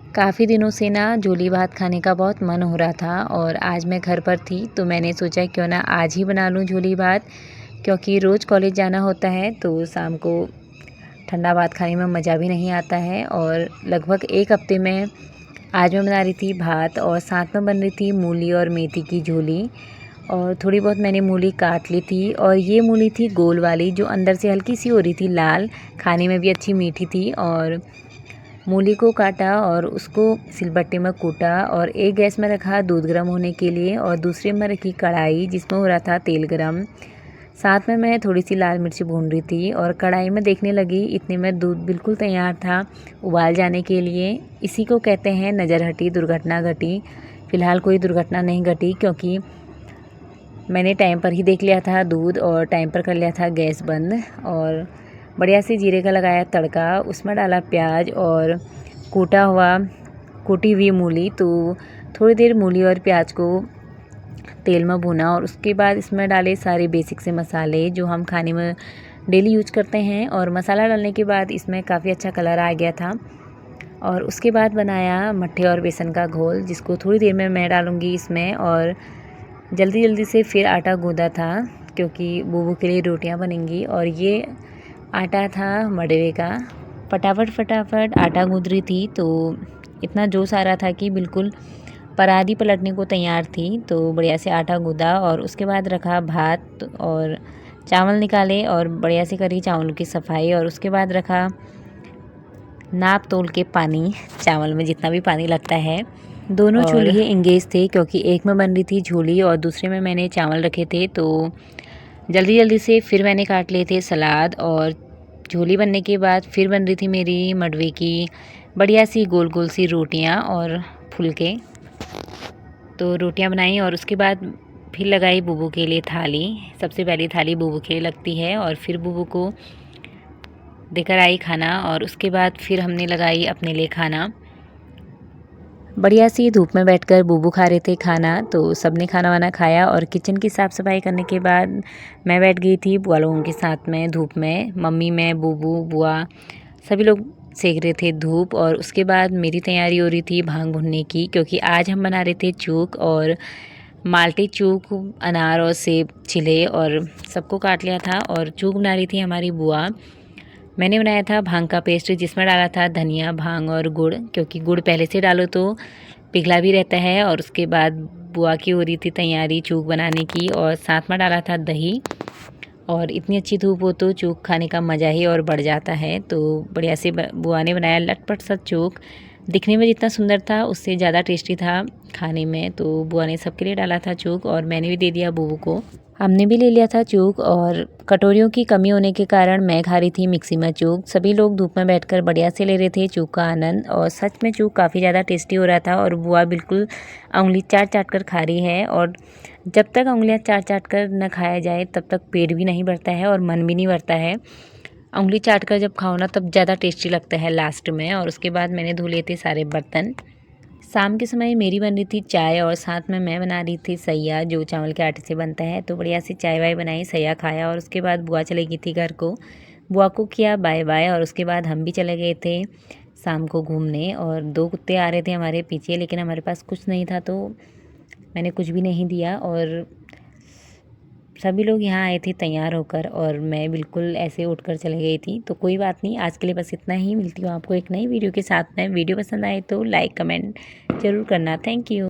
काफ़ी दिनों से ना झोली भात खाने का बहुत मन हो रहा था और आज मैं घर पर थी तो मैंने सोचा क्यों ना आज ही बना लूँ झोली भात। क्योंकि रोज़ कॉलेज जाना होता है तो शाम को ठंडा भात खाने में मज़ा भी नहीं आता है। और लगभग एक हफ्ते में आज मैं बना रही थी भात और साथ में बन रही थी मूली और मेथी की झोली। और थोड़ी बहुत मैंने मूली काट ली थी और ये मूली थी गोल वाली जो अंदर से हल्की सी हो रही थी लाल, खाने में भी अच्छी मीठी थी। और मूली को काटा और उसको सिलबट्टे में कूटा और एक गैस में रखा दूध गर्म होने के लिए और दूसरे में रखी कढ़ाई जिसमें हो रहा था तेल गर्म। साथ में मैं थोड़ी सी लाल मिर्ची भून रही थी और कढ़ाई में देखने लगी इतने में दूध बिल्कुल तैयार था उबाल जाने के लिए। इसी को कहते हैं नज़र हटी दुर्घटना घटी। फ़िलहाल कोई दुर्घटना नहीं घटी क्योंकि मैंने टाइम पर ही देख लिया था दूध और टाइम पर कर लिया था गैस बंद। और बढ़िया से जीरे का लगाया तड़का, उसमें डाला प्याज और कूटी हुई मूली। तो थोड़ी देर मूली और प्याज को तेल में भुना और उसके बाद इसमें डाले सारे बेसिक से मसाले जो हम खाने में डेली यूज करते हैं। और मसाला डालने के बाद इसमें काफ़ी अच्छा कलर आ गया था। और उसके बाद बनाया मट्ठे और बेसन का घोल जिसको थोड़ी देर में मैं डालूँगी इसमें। और जल्दी से फिर आटा गूँधा था क्योंकि बूबू के लिए रोटियां बनेंगी। और ये आटा था मडवे का। फटाफट आटा गूँध रही थी तो इतना जोश आ रहा था कि बिल्कुल परादी पलटने को तैयार थी। तो बढ़िया से आटा गूँधा और उसके बाद रखा भात और चावल निकाले और बढ़िया से करी चावलों की सफाई। और उसके बाद रखा नाप तोल के पानी, चावल में जितना भी पानी लगता है। दोनों चूल्हे इंगेज थे क्योंकि एक में बन रही थी झोली और दूसरे में मैंने चावल रखे थे। तो जल्दी से फिर मैंने काट लिए थे सलाद। और झोली बनने के बाद फिर बन रही थी मेरी मडवे की बढ़िया सी गोल सी रोटियां और फुलके। तो रोटियां बनाई और उसके बाद फिर लगाई बूबू के लिए थाली। सबसे पहली थाली बूबू के लिए लगती है और फिर बूबू को देकर आई खाना। और उसके बाद फिर हमने लगाई अपने लिए खाना। बढ़िया सी धूप में बैठकर बूबू खा रहे थे खाना। तो सबने खाना वाना खाया और किचन की साफ़ सफाई करने के बाद मैं बैठ गई थी बुआ लोगों के साथ में धूप में। मम्मी, मैं, बूबू, बुआ सभी लोग सेक रहे थे धूप। और उसके बाद मेरी तैयारी हो रही थी भांग भुनने की क्योंकि आज हम बना रहे थे चूक और माल्टे चूक, अनार और सेब छिले और सबको काट लिया था। और चूक बना रही थी हमारी बुआ। मैंने बनाया था भांग का पेस्ट जिसमें डाला था धनिया, भांग और गुड़ क्योंकि गुड़ पहले से डालो तो पिघला भी रहता है। और उसके बाद बुआ की हो रही थी तैयारी चूक बनाने की और साथ में डाला था दही। और इतनी अच्छी धूप हो तो चूक खाने का मज़ा ही और बढ़ जाता है। तो बढ़िया से बुआ ने बनाया लटपट सा चूक। दिखने में जितना सुंदर था उससे ज़्यादा टेस्टी था खाने में। तो बुआ ने सबके लिए डाला था चूक और मैंने भी दे दिया बूबू को। हमने भी ले लिया था चूक और कटोरियों की कमी होने के कारण मैं खा रही थी मिक्सी में चूक। सभी लोग धूप में बैठकर बढ़िया से ले रहे थे चूक का आनंद। और सच में चूक काफ़ी ज़्यादा टेस्टी हो रहा था और बुआ बिल्कुल उंगली चाट कर खा रही है। और जब तक उंगलियां चाट कर न खाया जाए तब तक पेट भी नहीं भरता है और मन भी नहीं भरता है। उंगली चाट कर जब खाओ ना तब ज़्यादा टेस्टी लगता है लास्ट में। और उसके बाद मैंने धो लिए थे सारे बर्तन। शाम के समय मेरी बन रही थी चाय और साथ में मैं बना रही थी सैया जो चावल के आटे से बनता है। तो बढ़िया सी चाय वाय बनाई, सैया खाया और उसके बाद बुआ चली गई थी घर को। बुआ को किया बाय बाय और उसके बाद हम भी चले गए थे शाम को घूमने। और 2 कुत्ते आ रहे थे हमारे पीछे लेकिन हमारे पास कुछ नहीं था तो मैंने कुछ भी नहीं दिया। और सभी लोग यहाँ आए थे तैयार होकर और मैं बिल्कुल ऐसे उठकर चली गई थी। तो कोई बात नहीं, आज के लिए बस इतना ही। मिलती हूँ आपको एक नई वीडियो के साथ में। वीडियो पसंद आए तो लाइक कमेंट ज़रूर करना। Thank you.